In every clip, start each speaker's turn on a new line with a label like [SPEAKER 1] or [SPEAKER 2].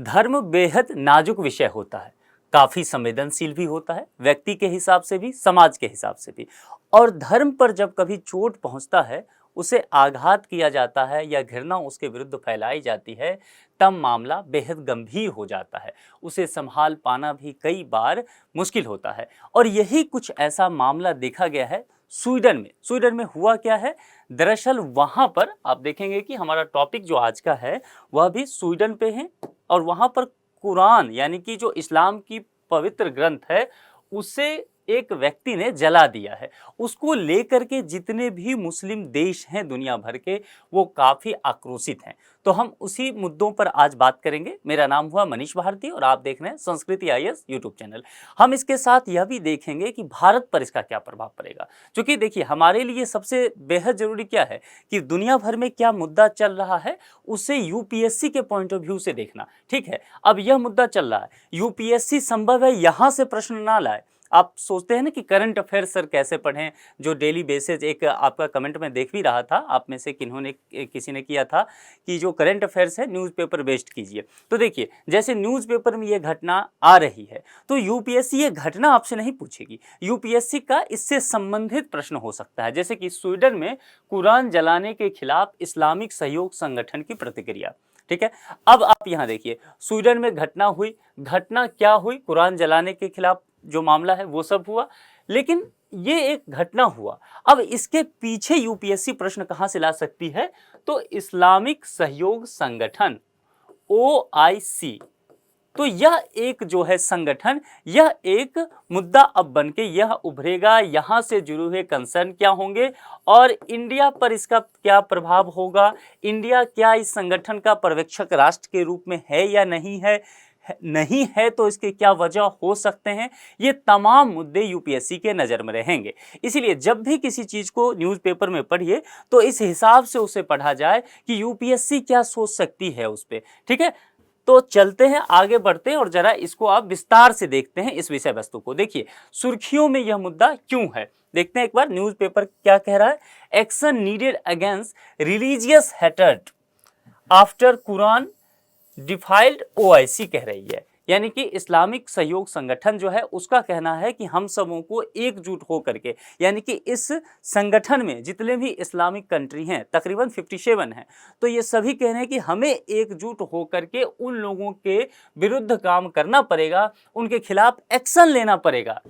[SPEAKER 1] धर्म बेहद नाजुक विषय होता है, काफी संवेदनशील भी होता है, व्यक्ति के हिसाब से भी, समाज के हिसाब से भी। और धर्म पर जब कभी चोट पहुंचता है, उसे आघात किया जाता है या घृणा उसके विरुद्ध फैलाई जाती है, तब मामला बेहद गंभीर हो जाता है। उसे संभाल पाना भी कई बार मुश्किल होता है। और यही कुछ ऐसा मामला देखा गया है स्वीडन में। स्वीडन में हुआ क्या है, दरअसल वहां पर आप देखेंगे कि हमारा टॉपिक जो आज का है वह भी स्वीडन पे है। और वहां पर कुरान यानी कि जो इस्लाम की पवित्र ग्रंथ है उसे एक व्यक्ति ने जला दिया है। उसको लेकर के जितने भी मुस्लिम देश हैं दुनिया भर के, वो काफ़ी आक्रोशित हैं। तो हम उसी मुद्दों पर आज बात करेंगे। मेरा नाम हुआ मनीष भारती और आप देख रहे हैं संस्कृति IAS यूट्यूब चैनल। हम इसके साथ यह भी देखेंगे कि भारत पर इसका क्या प्रभाव पड़ेगा, क्योंकि देखिए हमारे लिए सबसे बेहद जरूरी क्या है कि दुनिया भर में क्या मुद्दा चल रहा है उसे UPSC के पॉइंट ऑफ व्यू से देखना। ठीक है, अब यह मुद्दा चल रहा है, UPSC संभव है यहाँ से प्रश्न ना लाए। आप सोचते हैं ना कि करंट अफेयर्स सर कैसे पढ़ें, जो डेली बेसिस, एक आपका कमेंट में देख भी रहा था, आप में से किन्होंने किसी ने किया था कि जो करंट अफेयर्स है न्यूज़पेपर बेस्ड कीजिए। तो देखिए जैसे न्यूज़पेपर में ये घटना आ रही है तो UPSC ये घटना आपसे नहीं पूछेगी, UPSC का इससे संबंधित प्रश्न हो सकता है। जैसे कि स्वीडन में कुरान जलाने के खिलाफ इस्लामिक सहयोग संगठन की प्रतिक्रिया। ठीक है, अब आप यहाँ देखिए स्वीडन में घटना हुई, घटना क्या हुई, कुरान जलाने के खिलाफ जो मामला है वो सब हुआ, लेकिन ये एक घटना हुआ। अब इसके पीछे UPSC प्रश्न कहां से ला सकती है, तो इस्लामिक सहयोग संगठन OIC, तो यह एक जो है संगठन, यह एक मुद्दा अब बनके यह उभरेगा, यहाँ से जुड़े हुए कंसर्न क्या होंगे और इंडिया पर इसका क्या प्रभाव होगा। इंडिया क्या इस संगठन का पर्यवेक्षक राष्ट्र के रूप में है या नहीं है, नहीं है तो इसके क्या वजह हो सकते हैं, ये तमाम मुद्दे UPSC के नज़र में रहेंगे। इसीलिए जब भी किसी चीज़ को न्यूज़पेपर में पढ़िए तो इस हिसाब से उसे पढ़ा जाए कि UPSC क्या सोच सकती है उस पर। ठीक है, तो चलते हैं, आगे बढ़ते हैं और जरा इसको आप विस्तार से देखते हैं इस विषय वस्तु को। देखिए सुर्खियों में यह मुद्दा क्यों है, देखते हैं एक बार न्यूज़पेपर क्या कह रहा है। Action needed against religious hatred after Quran defiled, OIC कह रही है, यानी कि इस्लामिक सहयोग संगठन जो है उसका कहना है कि हम सबों को एकजुट हो करके, यानी कि इस संगठन में जितने भी इस्लामिक कंट्री हैं तकरीबन 57 हैं, तो ये सभी कह रहे हैं कि हमें एकजुट हो करके उन लोगों के विरुद्ध काम करना पड़ेगा, उनके खिलाफ एक्शन लेना पड़ेगा।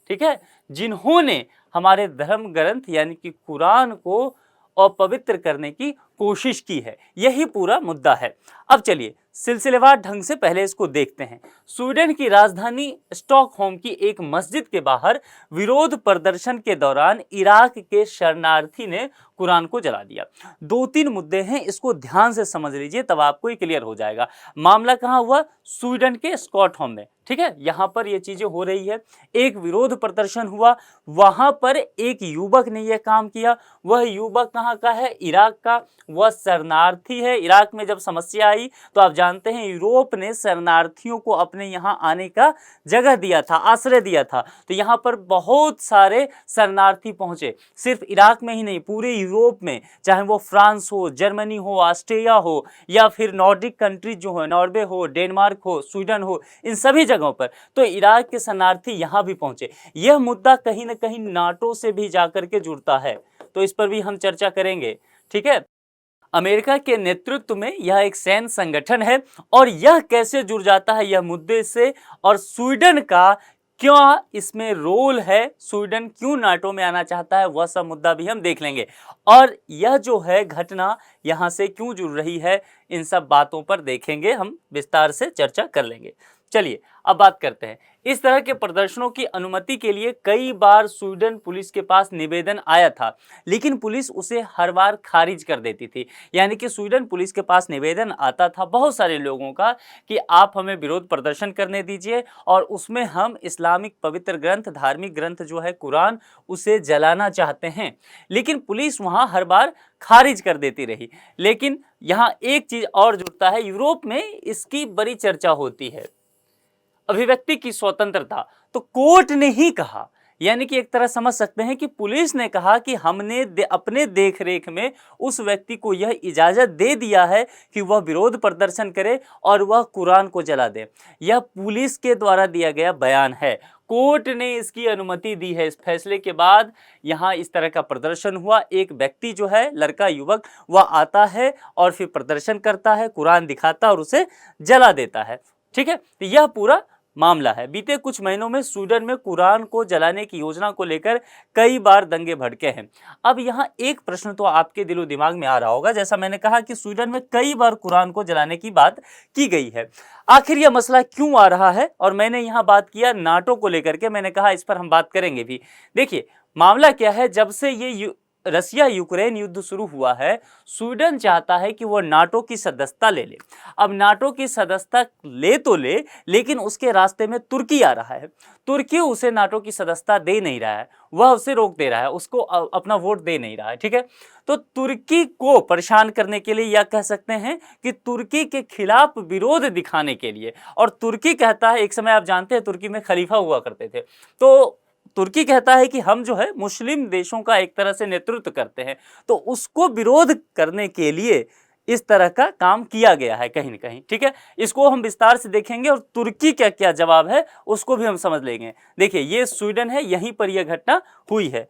[SPEAKER 1] ठीक है, जिन्होंने हमारे धर्म ग्रंथ यानी कि कुरान को अपवित्र करने की कोशिश की है, यही पूरा मुद्दा है। अब चलिए सिलसिलेवार ढंग से पहले इसको देखते हैं। स्वीडन की राजधानी स्टॉकहोम की एक मस्जिद के बाहर विरोध प्रदर्शन के दौरान इराक के शरणार्थी ने कुरान को जला दिया। 2-3 मुद्दे हैं, इसको ध्यान से समझ लीजिए तब आपको ये क्लियर हो जाएगा। मामला कहाँ हुआ, स्वीडन के स्टॉकहोम में। ठीक है, यहाँ पर ये चीजें हो रही है, एक विरोध प्रदर्शन हुआ, वहां पर एक युवक ने यह काम किया। वह युवक कहाँ का है, इराक का, वह शरणार्थी है। इराक में जब समस्या आई तो आप जानते हैं यूरोप ने शरणार्थियों को अपने यहाँ आने का जगह दिया था, आश्रय दिया था, तो यहाँ पर बहुत सारे शरणार्थी पहुंचे। सिर्फ इराक में ही नहीं, पूरे यूरोप में, चाहे वो फ्रांस हो, जर्मनी हो, ऑस्ट्रिया हो या फिर नॉर्डिक कंट्रीज जो है, नॉर्वे हो, डेनमार्क हो, स्वीडन हो, इन सभी जगहों पर तो इराक के शरणार्थी यहाँ भी पहुंचे। यह मुद्दा कहीं ना कहीं नाटो से भी जाकर के जुड़ता है, तो इस पर भी हम चर्चा करेंगे। ठीक है, अमेरिका के नेतृत्व में यह एक सैन्य संगठन है और यह कैसे जुड़ जाता है यह मुद्दे से, और स्वीडन का क्या इसमें रोल है, स्वीडन क्यों नाटो में आना चाहता है, वह सब मुद्दा भी हम देख लेंगे। और यह जो है घटना यहाँ से क्यों जुड़ रही है, इन सब बातों पर देखेंगे, हम विस्तार से चर्चा कर लेंगे। चलिए अब बात करते हैं। इस तरह के प्रदर्शनों की अनुमति के लिए कई बार स्वीडन पुलिस के पास निवेदन आया था, लेकिन पुलिस उसे हर बार खारिज कर देती थी। यानी कि स्वीडन पुलिस के पास निवेदन आता था बहुत सारे लोगों का कि आप हमें विरोध प्रदर्शन करने दीजिए और उसमें हम इस्लामिक पवित्र ग्रंथ, धार्मिक ग्रंथ जो है कुरान, उसे जलाना चाहते हैं, लेकिन पुलिस वहाँ हर बार खारिज कर देती रही। लेकिन यहाँ एक चीज़ और जुड़ता है, यूरोप में इसकी बड़ी चर्चा होती है, अभिव्यक्ति की स्वतंत्रता। तो कोर्ट ने ही कहा यानी कि एक तरह समझ सकते हैं कि पुलिस ने कहा कि हमने अपने देखरेख में उस व्यक्ति को यह इजाज़त दे दिया है कि वह विरोध प्रदर्शन करे और वह कुरान को जला दे। यह पुलिस के द्वारा दिया गया बयान है। कोर्ट ने इसकी अनुमति दी है। इस फैसले के बाद यहाँ इस तरह का प्रदर्शन हुआ। एक व्यक्ति जो है, लड़का युवक, वह आता है और फिर प्रदर्शन करता है, कुरान दिखाता है और उसे जला देता है। ठीक है, तो यह पूरा मामला है। बीते कुछ महीनों में स्वीडन में कुरान को जलाने की योजना को लेकर कई बार दंगे भड़के हैं। अब यहाँ एक प्रश्न तो आपके दिलो दिमाग में आ रहा होगा, जैसा मैंने कहा कि स्वीडन में कई बार कुरान को जलाने की बात की गई है, आखिर यह मसला क्यों आ रहा है? और मैंने यहाँ बात किया नाटो को लेकर के, मैंने कहा इस पर हम बात करेंगे भी। देखिए मामला क्या है, जब से ये रसिया यूक्रेन युद्ध शुरू हुआ है, स्वीडन चाहता है कि वह नाटो की सदस्यता ले ले। अब नाटो की सदस्यता ले तो ले, लेकिन उसके रास्ते में तुर्की आ रहा है। तुर्की उसे नाटो की सदस्यता दे नहीं रहा है, वह उसे रोक दे रहा है, उसको अपना वोट दे नहीं रहा है। ठीक है, तो तुर्की को परेशान करने के लिए, या कह सकते हैं कि तुर्की के खिलाफ विरोध दिखाने के लिए, और तुर्की कहता है, एक समय आप जानते हैं तुर्की में खलीफा हुआ करते थे, तो तुर्की कहता है कि हम जो है मुस्लिम देशों का एक तरह से नेतृत्व करते हैं, तो उसको विरोध करने के लिए इस तरह का काम किया गया है कहीं न कहीं। ठीक है, इसको हम विस्तार से देखेंगे और तुर्की क्या क्या जवाब है उसको भी हम समझ लेंगे। देखिए ये स्वीडन है, यहीं पर यह घटना हुई है।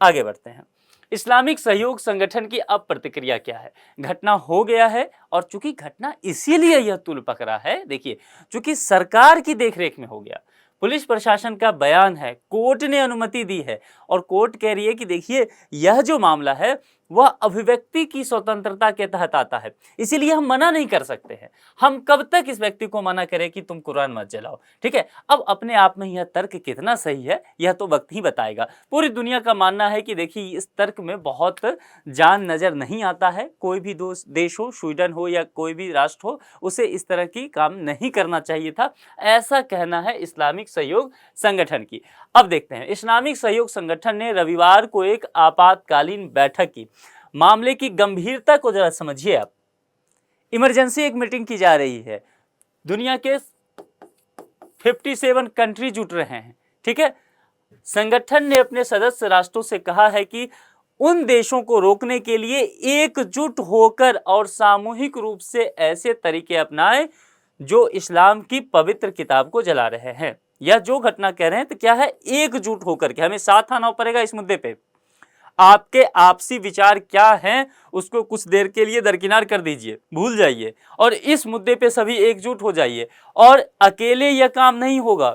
[SPEAKER 1] आगे बढ़ते हैं। इस्लामिक सहयोग संगठन की अब प्रतिक्रिया क्या है? घटना हो गया है, और चूंकि घटना इसीलिए यह तुल पकड़ा है, देखिए चूंकि सरकार की देखरेख में हो गया, पुलिस प्रशासन का बयान है, कोर्ट ने अनुमति दी है, और कोर्ट कह रही है कि देखिए यह जो मामला है वह अभिव्यक्ति की स्वतंत्रता के तहत आता है, इसीलिए हम मना नहीं कर सकते हैं। हम कब तक इस व्यक्ति को मना करें कि तुम कुरान मत जलाओ? ठीक है, अब अपने आप में यह तर्क कितना सही है यह तो वक्त ही बताएगा। पूरी दुनिया का मानना है कि देखिए इस तर्क में बहुत जान नजर नहीं आता है। कोई भी देश हो, स्वीडन हो या कोई भी राष्ट्र हो, उसे इस तरह की काम नहीं करना चाहिए था, ऐसा कहना है इस्लामिक सहयोग संगठन की। अब देखते हैं, इस्लामिक सहयोग संगठन ने रविवार को एक आपातकालीन बैठक की। मामले की गंभीरता को जरा समझिए आप। इमरजेंसी एक मीटिंग की जा रही है, दुनिया के 57 कंट्री जुट रहे हैं। ठीक है, संगठन ने अपने सदस्य राष्ट्रों से कहा है कि उन देशों को रोकने के लिए एकजुट होकर और सामूहिक रूप से ऐसे तरीके अपनाएं जो इस्लाम की पवित्र किताब को जला रहे हैं। या जो घटना कह रहे हैं तो क्या है, एकजुट होकर के हमें साथ आना पड़ेगा इस मुद्दे पे। आपके आपसी विचार क्या हैं उसको कुछ देर के लिए दरकिनार कर दीजिए, भूल जाइए, और इस मुद्दे पे सभी एकजुट हो जाइए। और अकेले यह काम नहीं होगा,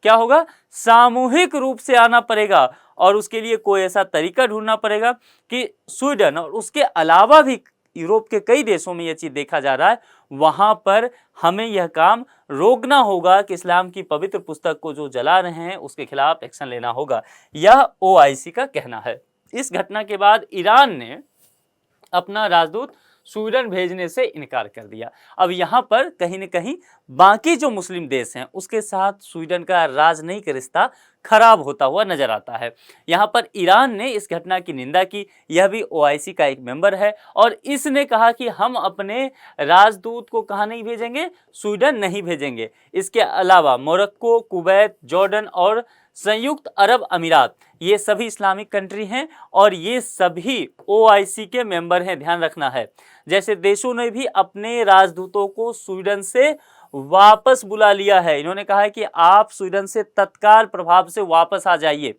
[SPEAKER 1] क्या होगा, सामूहिक रूप से आना पड़ेगा, और उसके लिए कोई ऐसा तरीका ढूंढना पड़ेगा कि स्वीडन और उसके अलावा भी यूरोप के कई देशों में यह चीज देखा जा रहा है, वहां पर हमें यह काम रोकना होगा कि इस्लाम की पवित्र पुस्तक को जो जला रहे हैं उसके खिलाफ एक्शन लेना होगा। यह ओआईसी का कहना है। इस घटना के बाद ईरान ने अपना राजदूत स्वीडन भेजने से इनकार कर दिया। अब यहाँ पर कहीं न कहीं बाकी जो मुस्लिम देश हैं उसके साथ स्वीडन का राजनयिक रिश्ता खराब होता हुआ नजर आता है। यहाँ पर ईरान ने इस घटना की निंदा की, यह भी ओआईसी का एक मेंबर है, और इसने कहा कि हम अपने राजदूत को कहाँ नहीं भेजेंगे, स्वीडन नहीं भेजेंगे। इसके अलावा मोरक्को, कुवैत, जॉर्डन और संयुक्त अरब अमीरात, ये सभी इस्लामिक कंट्री हैं और ये सभी ओआईसी के मेंबर हैं, ध्यान रखना है। जैसे देशों ने भी अपने राजदूतों को स्वीडन से वापस बुला लिया है। इन्होंने कहा है कि आप स्वीडन से तत्काल प्रभाव से वापस आ जाइए।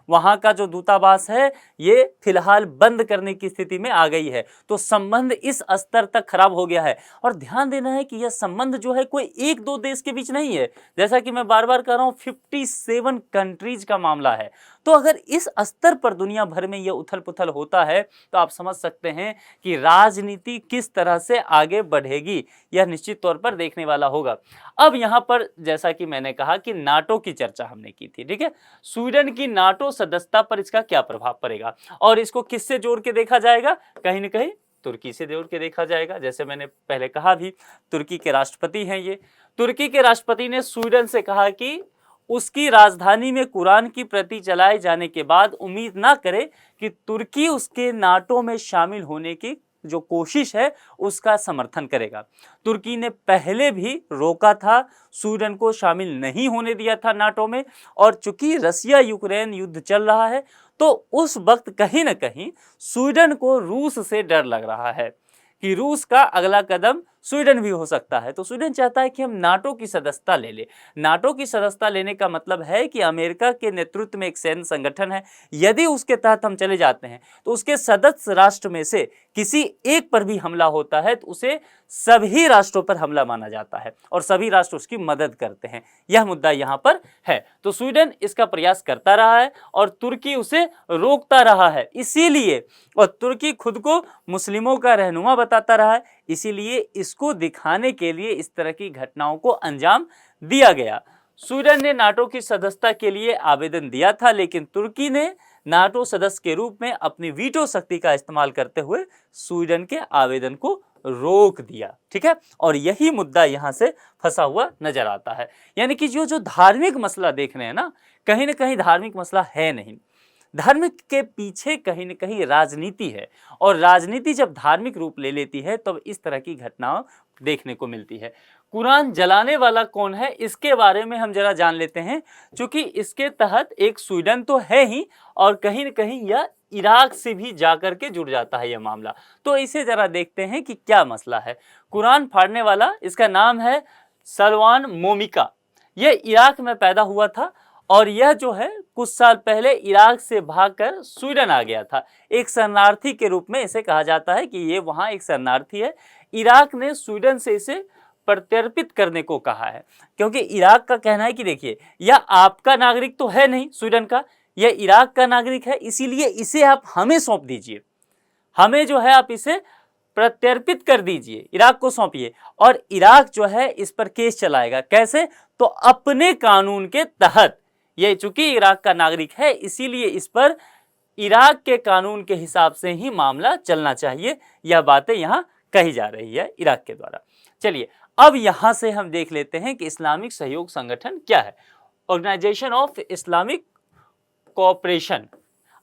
[SPEAKER 1] वहां का जो दूतावास है ये फिलहाल बंद करने की स्थिति में आ गई है। तो संबंध इस स्तर तक खराब हो गया है। और ध्यान देना है कि यह संबंध जो है कोई एक दो देश के बीच नहीं है, जैसा कि मैं बार बार कह रहा हूं, 57 कंट्रीज का मामला है। तो अगर इस स्तर पर दुनिया भर में यह उथल पुथल होता है तो आप समझ सकते हैं कि राजनीति किस तरह से आगे बढ़ेगी, यह निश्चित तौर पर देखने वाला होगा। अब यहाँ पर जैसा कि मैंने कहा कि नाटो की चर्चा हमने की थी, ठीक है, स्वीडन की नाटो सदस्यता पर इसका क्या प्रभाव पड़ेगा, और इसको किससे जोड़ के देखा जाएगा, कहीं न कहीं तुर्की से जोड़ के देखा जाएगा। जैसे मैंने पहले कहा भी, तुर्की के राष्ट्रपति हैं ये। तुर्की के राष्ट्रपति ने स्वीडन से कहा कि उसकी राजधानी में कुरान की प्रति चलाए जाने के बाद उम्मीद ना करे कि तुर्की उसके नाटो में शामिल होने की जो कोशिश है उसका समर्थन करेगा। तुर्की ने पहले भी रोका था, स्वीडन को शामिल नहीं होने दिया था नाटो में, और चूंकि रसिया यूक्रेन युद्ध चल रहा है तो उस वक्त कहीं ना कहीं स्वीडन को रूस से डर लग रहा है कि रूस का अगला कदम स्वीडन भी हो सकता है। तो स्वीडन चाहता है कि हम नाटो की सदस्यता ले लें। नाटो की सदस्यता लेने का मतलब है कि अमेरिका के नेतृत्व में एक सैन्य संगठन है, यदि उसके तहत हम चले जाते हैं तो उसके सदस्य राष्ट्र में से किसी एक पर भी हमला होता है तो उसे सभी राष्ट्रों पर हमला माना जाता है और सभी राष्ट्र उसकी मदद करते हैं। यह मुद्दा यहाँ पर है। तो स्वीडन इसका प्रयास करता रहा है और तुर्की उसे रोकता रहा है, इसीलिए, और तुर्की खुद को मुस्लिमों का रहनुमा बताता रहा है, इसीलिए इसको दिखाने के लिए इस तरह की घटनाओं को अंजाम दिया गया। स्वीडन ने नाटो की सदस्यता के लिए आवेदन दिया था, लेकिन तुर्की ने नाटो सदस्य के रूप में अपनी वीटो शक्ति का इस्तेमाल करते हुए स्वीडन के आवेदन को रोक दिया। ठीक है, और यही मुद्दा यहां से फंसा हुआ नजर आता है। यानी कि जो धार्मिक मसला देख रहे हैं ना कहीं धार्मिक मसला है नहीं, धर्म के पीछे कहीं न कहीं राजनीति है, और राजनीति जब धार्मिक रूप ले लेती है तब इस तरह की घटनाएं देखने को मिलती है। कुरान जलाने वाला कौन है, इसके बारे में हम जरा जान लेते हैं, क्योंकि इसके तहत एक स्वीडन तो है ही और कहीं न कहीं यह इराक से भी जाकर के जुड़ जाता है यह मामला। तो इसे जरा देखते हैं कि क्या मसला है। कुरान फाड़ने वाला, इसका नाम है सलवान मोमिका। यह इराक में पैदा हुआ था और यह जो है कुछ साल पहले इराक से भागकर स्वीडन आ गया था। एक शरणार्थी के रूप में इसे कहा जाता है कि ये वहाँ एक शरणार्थी है। इराक ने स्वीडन से इसे प्रत्यर्पित करने को कहा है, क्योंकि इराक का कहना है कि देखिए यह आपका नागरिक तो है नहीं स्वीडन का, यह इराक का नागरिक है, इसीलिए इसे आप हमें सौंप दीजिए, हमें जो है आप इसे प्रत्यर्पित कर दीजिए, इराक को सौंपिए, और इराक जो है इस पर केस चलाएगा। कैसे? तो अपने कानून के तहत। ये चूंकि इराक का नागरिक है इसीलिए इस पर इराक के कानून के हिसाब से ही मामला चलना चाहिए। यह बातें यहाँ कही जा रही है इराक के द्वारा। चलिए अब यहाँ से हम देख लेते हैं कि इस्लामिक सहयोग संगठन क्या है। Organisation of Islamic Cooperation,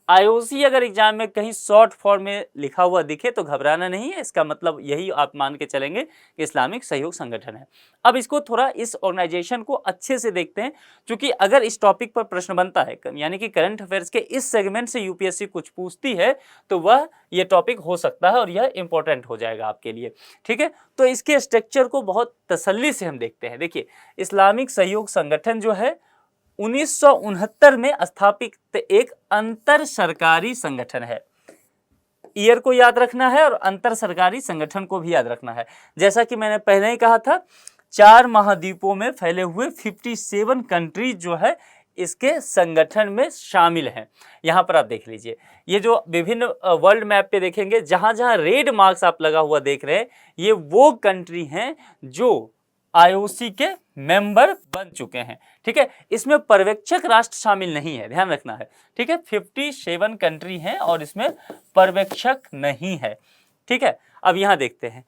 [SPEAKER 1] IOC अगर एग्जाम में कहीं शॉर्ट फॉर्म में लिखा हुआ दिखे तो घबराना नहीं है, इसका मतलब यही आप मान के चलेंगे कि इस्लामिक सहयोग संगठन है। अब इसको थोड़ा इस ऑर्गेनाइजेशन को अच्छे से देखते हैं, क्योंकि अगर इस टॉपिक पर प्रश्न बनता है, यानी कि करंट अफेयर्स के इस सेगमेंट से UPSC कुछ पूछती है तो वह ये टॉपिक हो सकता है और यह इंपॉर्टेंट हो जाएगा आपके लिए। ठीक है, तो इसके स्ट्रक्चर को बहुत तसल्ली से हम देखते हैं। देखिए, इस्लामिक सहयोग संगठन जो है 1969 में स्थापित एक अंतर सरकारी संगठन है। ईयर को याद रखना है और अंतर सरकारी संगठन को भी याद रखना है। जैसा कि मैंने पहले ही कहा था, 4 महाद्वीपों में फैले हुए 57 कंट्रीज जो है इसके संगठन में शामिल हैं। यहाँ पर आप देख लीजिए, ये जो विभिन्न वर्ल्ड मैप पे देखेंगे, जहाँ जहाँ रेड मार्क्स आप लगा हुआ देख रहे हैं, ये वो कंट्री हैं जो IOC के मेंबर बन चुके हैं। ठीक है, इसमें पर्यवेक्षक राष्ट्र शामिल नहीं है, ध्यान रखना है। ठीक है, 57 कंट्री हैं और इसमें पर्यवेक्षक नहीं है। ठीक है, अब यहाँ देखते हैं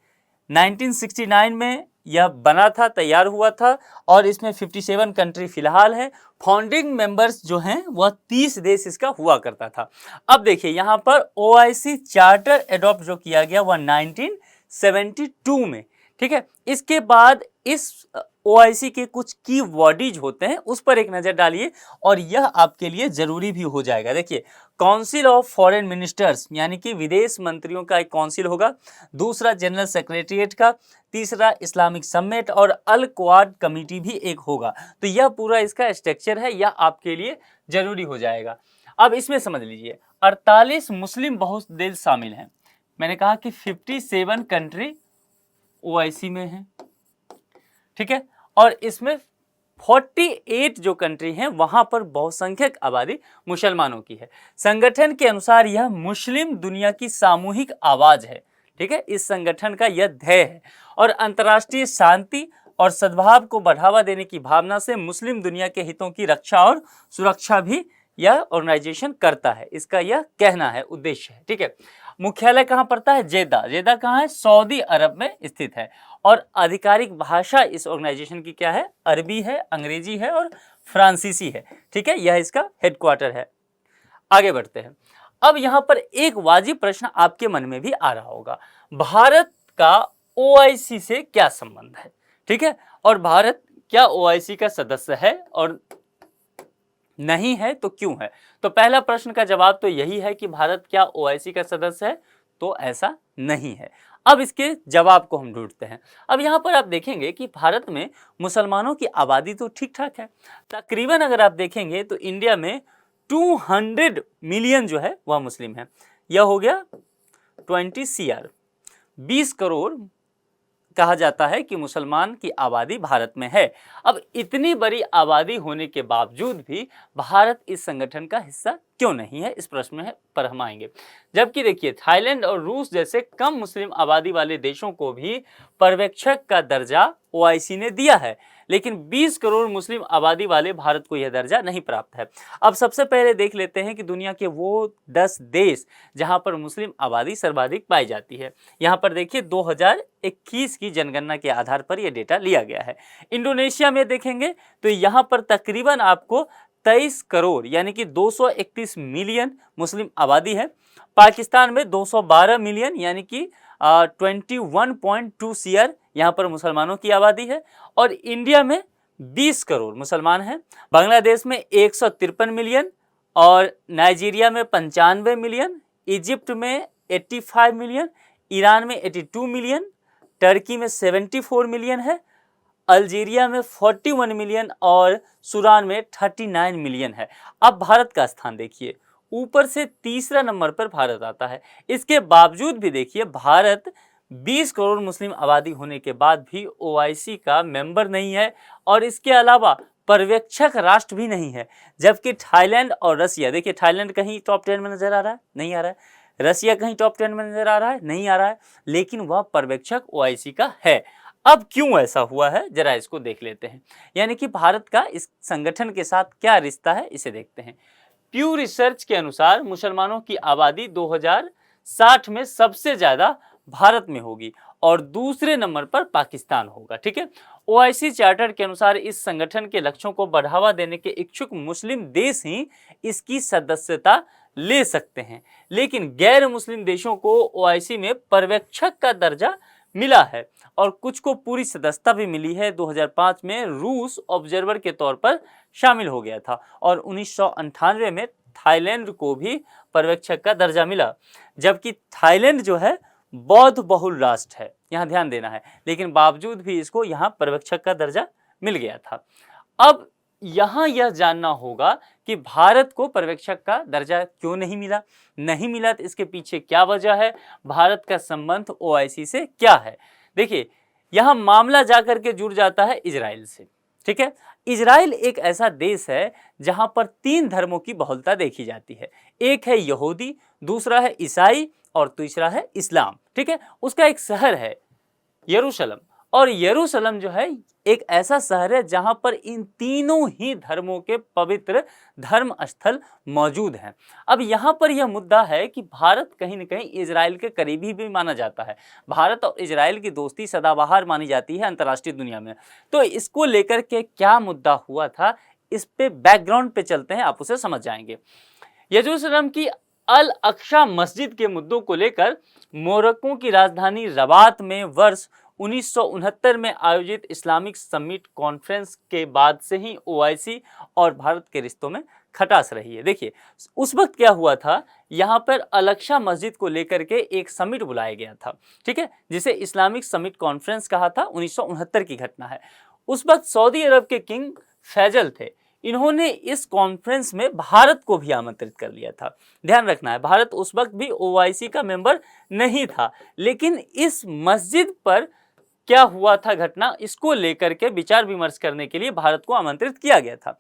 [SPEAKER 1] 1969 में यह बना था, तैयार हुआ था, और इसमें 57 कंट्री फिलहाल है। फाउंडिंग मेंबर्स जो हैं वह 30 देश इसका हुआ करता था। अब देखिए यहाँ पर OIC चार्टर एडॉप्ट जो किया गया वह 1972 में। ठीक है, इसके बाद इस OIC के कुछ की बॉडीज होते हैं, उस पर एक नज़र डालिए और यह आपके लिए ज़रूरी भी हो जाएगा। देखिए, काउंसिल ऑफ फॉरेन मिनिस्टर्स यानी कि विदेश मंत्रियों का एक काउंसिल होगा, दूसरा जनरल सेक्रेटरीट का, तीसरा इस्लामिक समिट और अल क्वाड कमेटी भी एक होगा। तो यह पूरा इसका स्ट्रक्चर है, यह आपके लिए ज़रूरी हो जाएगा। अब इसमें समझ लीजिए 48 मुस्लिम बहुत देश शामिल हैं। मैंने कहा कि 57 कंट्री OIC में है। ठीक है, और इसमें 48 जो कंट्री हैं वहां पर बहुसंख्यक आबादी मुसलमानों की है। संगठन के अनुसार यह मुस्लिम दुनिया की सामूहिक आवाज है। ठीक है, इस संगठन का यह ध्येय है और अंतर्राष्ट्रीय शांति और सद्भाव को बढ़ावा देने की भावना से मुस्लिम दुनिया के हितों की रक्षा और सुरक्षा भी यह ऑर्गेनाइजेशन करता है। इसका यह कहना है, उद्देश्य है। ठीक है, मुख्यालय कहाँ पड़ता है? जेद्दा। जेद्दा कहाँ है? सऊदी अरब में स्थित है। और आधिकारिक भाषा इस ऑर्गेनाइजेशन की क्या है? अरबी है, अंग्रेजी है और फ्रांसीसी है। ठीक है, यह इसका हेडक्वार्टर है। आगे बढ़ते हैं। अब यहाँ पर एक वाजिब प्रश्न आपके मन में भी आ रहा होगा, भारत का ओआईसी से क्या संबंध है, ठीक है, और भारत क्या ओआईसी का सदस्य है और नहीं है तो क्यों है। तो पहला प्रश्न का जवाब तो यही है कि भारत क्या ओआईसी का सदस्य है, तो ऐसा नहीं है। अब इसके जवाब को हम ढूंढते हैं। अब यहाँ पर आप देखेंगे कि भारत में मुसलमानों की आबादी तो ठीक ठाक है, तकरीबन अगर आप देखेंगे तो इंडिया में 200 मिलियन जो है वह मुस्लिम है। यह हो गया 20 CR, 20 करोड़ कहा जाता है कि मुसलमान की आबादी भारत में है। अब इतनी बड़ी आबादी होने के बावजूद भी भारत इस संगठन का हिस्सा क्यों नहीं है, इस प्रश्न पर हम आएंगे। जबकि देखिए थाईलैंड और रूस जैसे कम मुस्लिम आबादी वाले देशों को भी पर्यवेक्षक का दर्जा ओआईसी ने दिया है, लेकिन 20 करोड़ मुस्लिम आबादी वाले भारत को यह दर्जा नहीं प्राप्त है। अब सबसे पहले देख लेते हैं कि दुनिया के वो 10 देश जहां पर मुस्लिम आबादी सर्वाधिक पाई जाती है। यहाँ पर देखिए 2021 की जनगणना के आधार पर यह डेटा लिया गया है। इंडोनेशिया में देखेंगे तो यहाँ पर तकरीबन आपको 23 करोड़ यानी कि 231 मिलियन मुस्लिम आबादी है। पाकिस्तान में 212 मिलियन यानी कि 21.2 CR यहाँ पर मुसलमानों की आबादी है, और इंडिया में 20 करोड़ मुसलमान हैं। बांग्लादेश में 153 मिलियन, और नाइजीरिया में 95 मिलियन, इजिप्ट में 85 मिलियन, ईरान में 82 मिलियन, टर्की में 74 मिलियन है, अल्जीरिया में 41 मिलियन और सूडान में 39 मिलियन है। अब भारत का स्थान देखिए, ऊपर से तीसरा नंबर पर भारत आता है। इसके बावजूद भी देखिए भारत 20 करोड़ मुस्लिम आबादी होने के बाद भी ओआईसी का मेंबर नहीं है, और इसके अलावा पर्यवेक्षक राष्ट्र भी नहीं है। जबकि थाईलैंड और रसिया, देखिए थाईलैंड कहीं टॉप 10 में नजर आ रहा है, नहीं आ रहा है, रसिया कहीं टॉप 10 में नजर आ रहा है, नहीं आ रहा है, लेकिन वह पर्यवेक्षक ओआईसी का है। अब क्यों ऐसा हुआ है जरा इसको देख लेते हैं, यानी कि भारत का इस संगठन के साथ क्या रिश्ता है इसे देखते हैं। प्यू रिसर्च के अनुसार मुसलमानों की आबादी 2060 में सबसे ज्यादा भारत में होगी और दूसरे नंबर पर पाकिस्तान होगा, ठीक है। ओआईसी चार्टर के अनुसार इस संगठन के लक्ष्यों को बढ़ावा देने के इच्छुक मुस्लिम देश ही इसकी सदस्यता ले सकते हैं, लेकिन गैर मुस्लिम देशों को ओआईसी में पर्यवेक्षक का दर्जा मिला है और कुछ को पूरी सदस्यता भी मिली है। 2005 में रूस ऑब्जर्वर के तौर पर शामिल हो गया था और 1998 में थाईलैंड को भी पर्यवेक्षक का दर्जा मिला। जबकि थाईलैंड जो है बौद्ध बहुल राष्ट्र है, यहाँ ध्यान देना है, लेकिन बावजूद भी इसको यहाँ पर्यवेक्षक का दर्जा मिल गया था। अब यहाँ यह जानना होगा कि भारत को पर्यवेक्षक का दर्जा क्यों नहीं मिला, तो इसके पीछे क्या वजह है, भारत का संबंध ओआईसी से क्या है। देखिए यहाँ मामला जाकर के जुड़ जाता है इजराइल से, ठीक है। इजराइल एक ऐसा देश है जहां पर 3 धर्मों की बहुलता देखी जाती है, एक है यहूदी, दूसरा है ईसाई और तीसरा है इस्लाम, ठीक है। उसका एक शहर है यरूशलेम, और यरूशलेम जो है एक ऐसा शहर है जहां पर इन तीनों ही धर्मों के पवित्र धर्म स्थल मौजूद हैं। अब यहाँ पर यह मुद्दा है कि भारत कहीं न कहीं इजराइल के करीबी भी माना जाता है। भारत और इजराइल की दोस्ती सदाबहार मानी जाती है अंतर्राष्ट्रीय दुनिया में। तो इसको लेकर के क्या मुद्दा हुआ था, इस पे बैकग्राउंड पे चलते हैं, आप उसे समझ जाएंगे। यरूशलेम की अल अक्सा मस्जिद के मुद्दों को लेकर मोरक्को की राजधानी रबात में वर्ष 1969 में आयोजित इस्लामिक समिट कॉन्फ्रेंस के बाद से ही ओआईसी और भारत के रिश्तों में खटास रही है। देखिए उस वक्त क्या हुआ था, यहाँ पर अल अक्सा मस्जिद को लेकर के एक समिट बुलाया गया था, ठीक है, जिसे इस्लामिक समिट कॉन्फ्रेंस कहा था। 1969 की घटना है। उस वक्त सऊदी अरब के किंग फैजल थे, इन्होंने इस कॉन्फ्रेंस में भारत को भी आमंत्रित कर लिया था। ध्यान रखना है भारत उस वक्त भी ओआईसी का मेंबर नहीं था, लेकिन इस मस्जिद पर क्या हुआ था घटना, इसको लेकर के विचार विमर्श करने के लिए भारत को आमंत्रित किया गया था।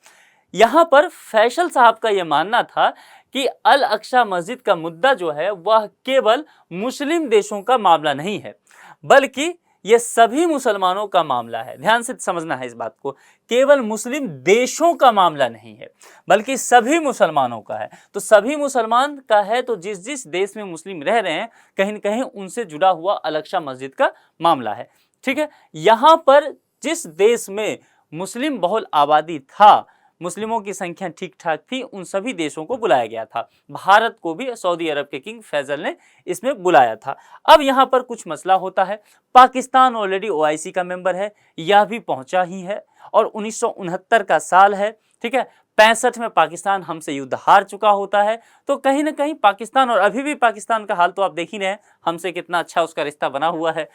[SPEAKER 1] यहाँ पर फैसल साहब का यह मानना था कि अल अक्सा मस्जिद का मुद्दा जो है वह केवल मुस्लिम देशों का मामला नहीं है, बल्कि यह सभी मुसलमानों का मामला है। ध्यान से समझना है इस बात को, केवल मुस्लिम देशों का मामला नहीं है बल्कि सभी मुसलमानों का है। तो सभी मुसलमान का है, तो जिस जिस देश में मुस्लिम रह रहे हैं कहीं न कहीं उनसे जुड़ा हुआ अल अक्सा मस्जिद का मामला है, ठीक है। यहाँ पर जिस देश में मुस्लिम बहुल आबादी था, मुस्लिमों की संख्या ठीक ठाक थी, उन सभी देशों को बुलाया गया था। भारत को भी सऊदी अरब के किंग फैसल ने इसमें बुलाया था। अब यहाँ पर कुछ मसला होता है, पाकिस्तान ऑलरेडी ओआईसी का मेंबर है, यह भी पहुंचा ही है और 1969 का साल है, ठीक है। 65 में पाकिस्तान हमसे युद्ध हार चुका होता है, तो कहीं ना कहीं पाकिस्तान, और अभी भी पाकिस्तान का हाल तो आप देख ही रहे हैं, हमसे कितना अच्छा उसका रिश्ता बना हुआ है।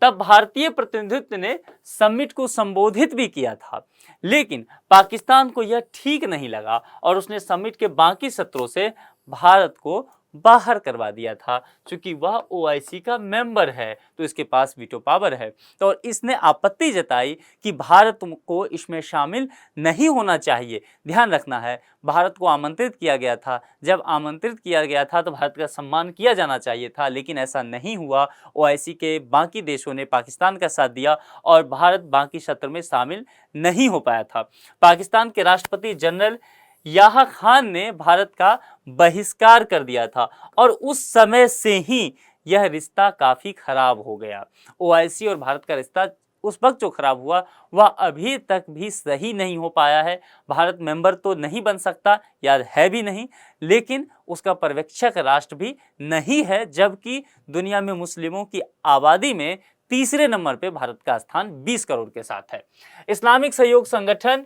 [SPEAKER 1] तब भारतीय प्रतिनिधित्व ने समिट को संबोधित भी किया था, लेकिन पाकिस्तान को यह ठीक नहीं लगा और उसने समिट के बाकी सत्रों से भारत को बाहर करवा दिया था। क्योंकि वह ओआईसी का मेंबर है तो इसके पास वीटो पावर है, तो इसने आपत्ति जताई कि भारत को इसमें शामिल नहीं होना चाहिए। ध्यान रखना है, भारत को आमंत्रित किया गया था, जब आमंत्रित किया गया था तो भारत का सम्मान किया जाना चाहिए था, लेकिन ऐसा नहीं हुआ। ओआईसी के बाकी देशों ने पाकिस्तान का साथ दिया और भारत बाकी सत्र में शामिल नहीं हो पाया था। पाकिस्तान के राष्ट्रपति जनरल याह्या खान ने भारत का बहिष्कार कर दिया था और उस समय से ही यह रिश्ता काफ़ी खराब हो गया। ओआईसी और भारत का रिश्ता उस वक्त जो खराब हुआ वह अभी तक भी सही नहीं हो पाया है। भारत मेंबर तो नहीं बन सकता, याद है भी नहीं, लेकिन उसका पर्यवेक्षक राष्ट्र भी नहीं है, जबकि दुनिया में मुस्लिमों की आबादी में तीसरे नंबर पे भारत का स्थान 20 करोड़ के साथ है। इस्लामिक सहयोग संगठन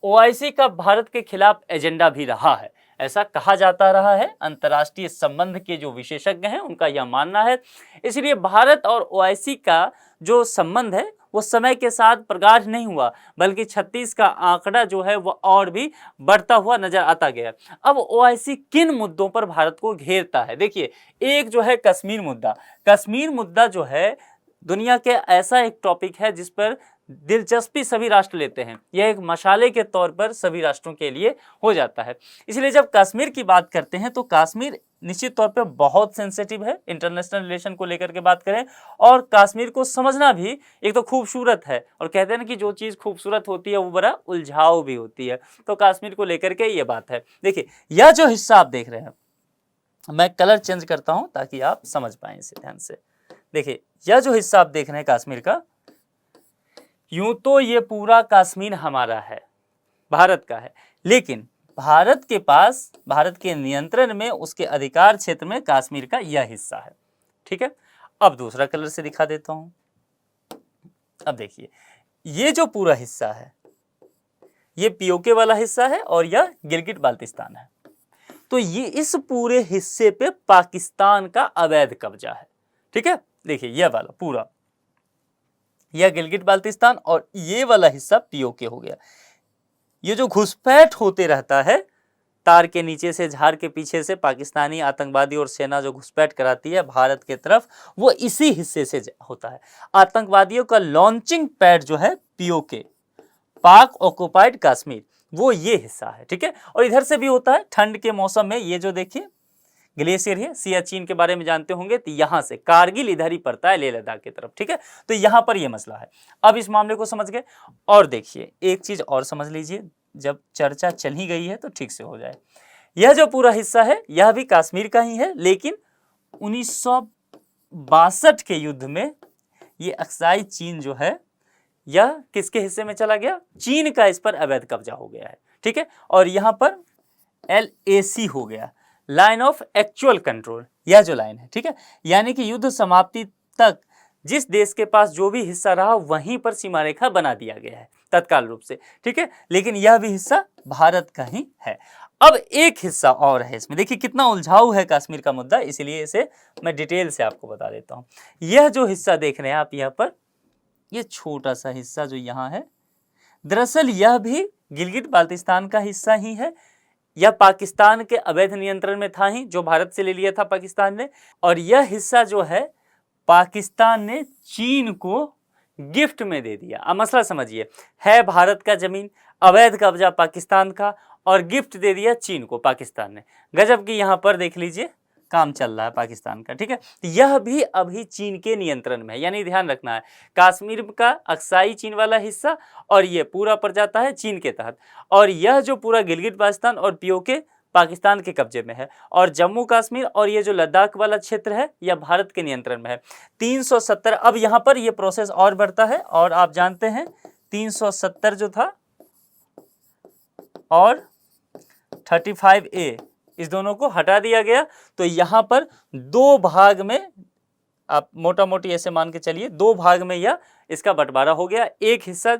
[SPEAKER 1] ओआईसी का भारत के खिलाफ एजेंडा भी रहा है, ऐसा कहा जाता रहा है। अंतर्राष्ट्रीय संबंध के जो विशेषज्ञ हैं उनका यह मानना है। इसलिए भारत और ओआईसी का जो संबंध है वो समय के साथ प्रगाढ़ नहीं हुआ, बल्कि 36 का आंकड़ा जो है वो और भी बढ़ता हुआ नजर आता गया। अब ओआईसी किन मुद्दों पर भारत को घेरता है? देखिए, एक जो है कश्मीर मुद्दा। कश्मीर मुद्दा जो है दुनिया के ऐसा एक टॉपिक है जिस पर दिलचस्पी सभी राष्ट्र लेते हैं। यह एक मशाले के तौर पर सभी राष्ट्रों के लिए हो जाता है। इसलिए जब कश्मीर की बात करते हैं तो कश्मीर निश्चित तौर पे बहुत सेंसिटिव है, इंटरनेशनल रिलेशन को लेकर के बात करें, और कश्मीर को समझना भी एक तो खूबसूरत है, और कहते हैं ना कि जो चीज़ खूबसूरत होती है वो बड़ा उलझाव भी होती है, तो कश्मीर को लेकर के ये बात है। देखिए, यह जो हिस्सा आप देख रहे हैं, मैं कलर चेंज करता हूँ ताकि आप समझ पाएँ इसे ध्यान से। देखिए, यह जो हिस्सा आप देख रहे हैं कश्मीर का, यूं तो ये पूरा कश्मीर हमारा है, भारत का है, लेकिन भारत के पास, भारत के नियंत्रण में, उसके अधिकार क्षेत्र में कश्मीर का यह हिस्सा है, ठीक है। अब दूसरा कलर से दिखा देता हूं। अब देखिए, ये जो पूरा हिस्सा है ये पीओके वाला हिस्सा है और यह गिलगिट बाल्टिस्तान है। तो ये इस पूरे हिस्से पे पाकिस्तान का अवैध कब्जा है, ठीक है। देखिए, यह वाला पूरा, यह गिलगिट बाल्टिस्तान और ये वाला हिस्सा पीओके हो गया। ये जो घुसपैठ होते रहता है तार के नीचे से, झाड़ के पीछे से, पाकिस्तानी आतंकवादी और सेना जो घुसपैठ कराती है भारत के तरफ, वो इसी हिस्से से होता है। आतंकवादियों का लॉन्चिंग पैड जो है पीओके, पाक ऑक्युपाइड कश्मीर, वो ये हिस्सा है, ठीक है। और इधर से भी होता है ठंड के मौसम में। ये जो देखिए ग्लेशियर है, सियाचिन के बारे में जानते होंगे, तो यहाँ से कारगिल इधर ही पड़ता है, लेह लद्दाख की तरफ, ठीक है। तो यहाँ पर ये मसला है। अब इस मामले को समझ गए। और देखिए, एक चीज और समझ लीजिए, जब चर्चा चल ही गई है तो ठीक से हो जाए। यह जो पूरा हिस्सा है यह भी कश्मीर का ही है, लेकिन 1962 के युद्ध में ये अक्साई चीन जो है, यह किसके हिस्से में चला गया? चीन का इस पर अवैध कब्जा हो गया है, ठीक है। और यहाँ पर LAC हो गया, लाइन ऑफ एक्चुअल कंट्रोल, यह जो लाइन है, ठीक है। यानी कि युद्ध समाप्ति तक जिस देश के पास जो भी हिस्सा रहा वहीं पर सीमा रेखा बना दिया गया है तत्काल रूप से, ठीक है। लेकिन यह भी हिस्सा भारत का ही है। अब एक हिस्सा और है इसमें, देखिए कितना उलझाऊ है कश्मीर का मुद्दा, इसीलिए इसे मैं डिटेल से आपको बता देता हूँ। यह जो हिस्सा देख रहे हैं आप यहाँ पर, ये छोटा सा हिस्सा जो यहाँ है, दरअसल यह भी गिलगिट बाल्टिस्तान का हिस्सा ही है। यह पाकिस्तान के अवैध नियंत्रण में था ही, जो भारत से ले लिया था पाकिस्तान ने। और यह हिस्सा जो है पाकिस्तान ने चीन को गिफ्ट में दे दिया। अब मसला समझिए, है भारत का जमीन, अवैध कब्जा पाकिस्तान का, और गिफ्ट दे दिया चीन को पाकिस्तान ने। गजब की यहाँ पर देख लीजिए काम चल रहा है पाकिस्तान का, ठीक है। यह भी अभी चीन के नियंत्रण में है, यानी ध्यान रखना है, कश्मीर का अक्साई चीन वाला हिस्सा और ये पूरा पड़ जाता है चीन के तहत, और यह जो पूरा गिलगिट बाल्टिस्तान और पीओके पाकिस्तान के कब्जे में है, और जम्मू कश्मीर और ये जो लद्दाख वाला क्षेत्र है यह भारत के नियंत्रण में है। 370, अब यहाँ पर ये प्रोसेस और बढ़ता है, और आप जानते हैं 370 जो था और 35A, इस दोनों को हटा दिया गया। तो यहाँ पर दो भाग में, आप मोटा मोटी ऐसे मान के चलिए, दो भाग में यह इसका बंटवारा हो गया। एक हिस्सा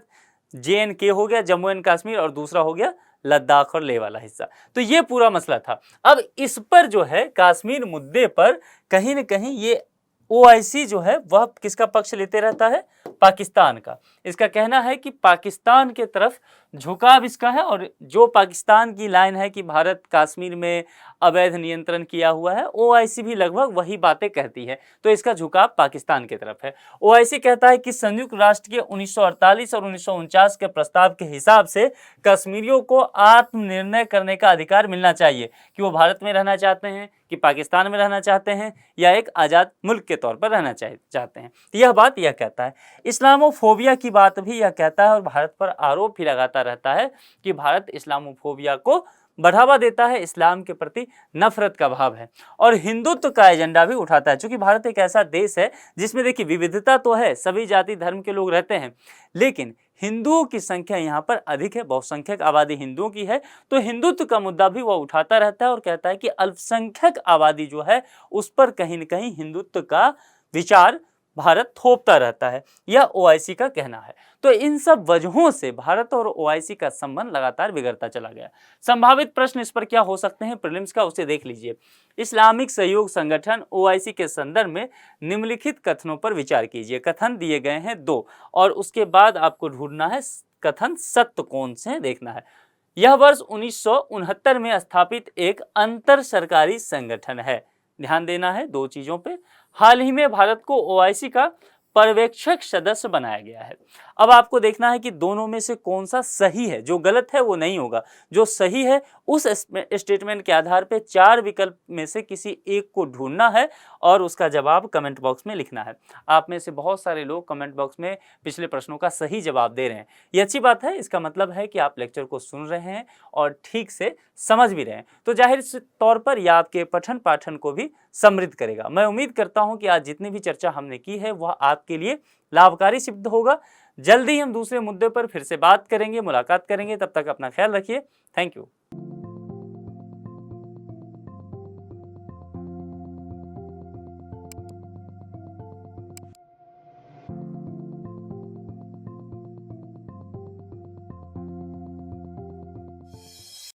[SPEAKER 1] JNK हो गया, जम्मू एंड कश्मीर, और दूसरा हो गया लद्दाख और लेह वाला हिस्सा। तो ये पूरा मसला था। अब इस पर जो है, कश्मीर मुद्दे पर कहीं न कहीं ये OIC जो है वह किसका पक्ष लेते रहता है? पाकिस्तान का। इसका कहना है कि पाकिस्तान के तरफ झुकाव इसका है, और जो पाकिस्तान की लाइन है कि भारत कश्मीर में अवैध नियंत्रण किया हुआ है, OIC भी लगभग वही बातें कहती है। तो इसका झुकाव पाकिस्तान की तरफ है। OIC कहता है कि संयुक्त राष्ट्र के 1948 और 1949 के प्रस्ताव के हिसाब से कश्मीरियों को आत्मनिर्णय करने का अधिकार मिलना चाहिए, कि वो भारत में रहना चाहते हैं, कि पाकिस्तान में रहना चाहते हैं, या एक आज़ाद मुल्क के तौर पर रहना चाहते हैं। यह बात यह कहता है। इस्लामोफोबिया की बात भी यह कहता है, और भारत पर आरोप भी लगाता रहता है कि भारत इस्लामोफोबिया को बढ़ावा देता है, इस्लाम के प्रति नफरत का भाव है, और हिंदुत्व का एजेंडा भी उठाता है। क्योंकि भारत एक ऐसा देश है जिसमें देखिए विविधता तो है, सभी जाति धर्म के लोग रहते हैं, लेकिन हिंदुओं की संख्या यहाँ पर अधिक है, बहुसंख्यक आबादी हिंदुओं की है। तो हिंदुत्व का मुद्दा भी वह उठाता रहता है और कहता है कि अल्पसंख्यक आबादी जो है उस पर कहीं न कहीं हिंदुत्व का विचार भारत थोपता रहता है, यह OIC का कहना है। तो इन सब वजहों से भारत और OIC का संबंध लगातार बिगड़ता चला गया। संभावित प्रश्न इस पर क्या हो सकते हैं प्रीलिम्स का, उसे देख लीजिए। इस्लामिक सहयोग संगठन OIC के संदर्भ में निम्नलिखित कथनों पर विचार कीजिए। कथन दिए गए हैं 2, और उसके बाद आपको ढूंढना है कथन सत्य कौन से देखना है। यह वर्ष 1969 में स्थापित एक अंतर सरकारी संगठन है। ध्यान देना है दो चीजों पे। हाल ही में भारत को OIC का पर्यवेक्षक सदस्य बनाया गया है। अब आपको देखना है कि दोनों में से कौन सा सही है, जो गलत है वो नहीं होगा, जो सही है उस स्टेटमेंट के आधार पे 4 विकल्प में से किसी एक को ढूंढना है और उसका जवाब कमेंट बॉक्स में लिखना है। आप में से बहुत सारे लोग कमेंट बॉक्स में पिछले प्रश्नों का सही जवाब दे रहे हैं, ये अच्छी बात है। इसका मतलब है कि आप लेक्चर को सुन रहे हैं और ठीक से समझ भी रहे हैं, तो जाहिर तौर पर यह आपके पठन पाठन को भी समृद्ध करेगा। मैं उम्मीद करता हूं कि आज जितनी भी चर्चा हमने की है वह आपके लिए लाभकारी सिद्ध होगा। जल्दी हम दूसरे मुद्दे पर फिर से बात करेंगे, मुलाकात करेंगे। तब तक अपना ख्याल रखिए। Thank you.